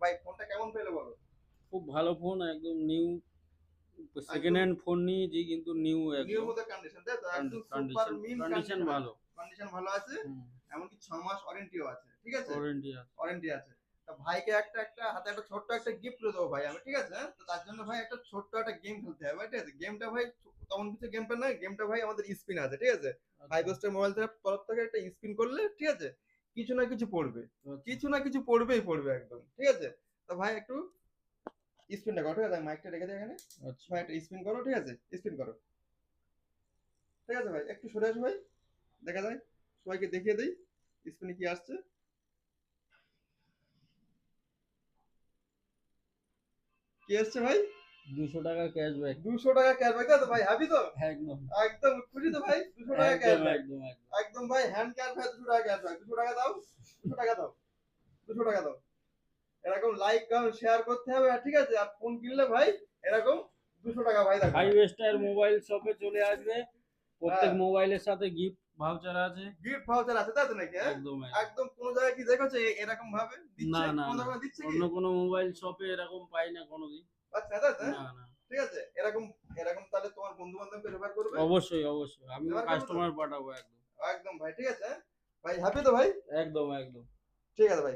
ভাই ফোনটা কেমন পেলে বলো? খুব ভালো ফোন, একদম নিউ। সেকেন্ড একদম হ্যান্ড ফোন নিয়েছি কিন্তু নিউ নিউ একদম। মতো কন্ডিশন, তাই তো? একদম super condition mint condition condition আছে। ভালো। কন্ডিশন ভালো আছে। হুম। এমনকি 6 মাস ওয়ারেন্টিও আছে। ঠিক আছে? ওয়ারেন্টি আছে। ওয়ারেন্টি আছে। তা ভাইকে একটা হাতে একটা ছোট্ট একটা গিফট করে দেবো ভাই আমি, ঠিক আছে? তো তার জন্য ভাই একটা ছোট্ট একটা গেম খেলতে হবে ভাই, ঠিক আছে? গেমটা ভাই তেমন কিছু গেমটা নয়, গেমটা ভাই আমাদের স্পিন আছে, ঠিক আছে? আচ্ছা 5 স্টার মোবাইল তরফ থেকে একটা স্পিন করলে, ঠিক আছে? কিছু না কিছু পড়বে। আচ্ছা কিছু না কিছু পড়বেই পড়বে একদম, ঠিক আছে? তো ভাই একটু স্পিনটা করো, ঠিক আছে? আমি মাইকটা রেখে দিই এখানে। আচ্ছা। ভাই একটা স্পিন করো, ঠিক আছে? স্পিন করো। ঠিক আছে ভাই, একটু সরে আসো ভাই, দেখা যায়, সবাইকে দেখিয়ে দেই স্পিনে কি আসছে। কি আসছে ভাই? 200 টাকা ক্যাশব্যাক। 200 টাকা ক্যাশব্যাক, তাই তো ভাই? হ্যাপি তো? একদম একদম খুশি তো ভাই? 200 টাকা একদম ক্যাশব্যাক। একদম একদম। একদম ভাই হ্যান্ড ক্যাশ ভাই, 200 টাকা ক্যাশব্যাক। 200 টাকা দাও, 200 টাকা দাও, 200 টাকা দাও। এরকম লাইক কমেন্ট শেয়ার করতে হবে, আর ঠিক আছে? আর ফোন কিনলে ভাই এরকম 200 টাকা ভাই দেখো ফাইভ ভাই। স্টার মোবাইল শপে চলে আসবে, প্রত্যেক হ্যাঁ, মোবাইলের সাথে গিফট ভাউচার আছে। গিফট ভাউচার আছে, তাই তো নাকি? হ্যাঁ, একদম একদম। একদম কোন জায়গায় কি দেখেছো এরকম ভাবে না দিচ্ছে? না কোন না, দোকানে দিচ্ছে কি? অন্য কোনো মোবাইল শপে এরকম পাই না কোনোদিন। আচ্ছা, তাই তো? হ্যাঁ? না না। ঠিক আছে, এরকম এরকম তাহলে তোমার বন্ধু বান্ধবকে রেফার করবে। অবশ্যই অবশ্যই, আমিও রেফার করবে তো? কাস্টমার পাঠাবো একদম। একদম ভাই, ঠিক আছে? হ্যাঁ? ভাই হ্যাপি তো ভাই? একদম একদম। ঠিক আছে ভাই।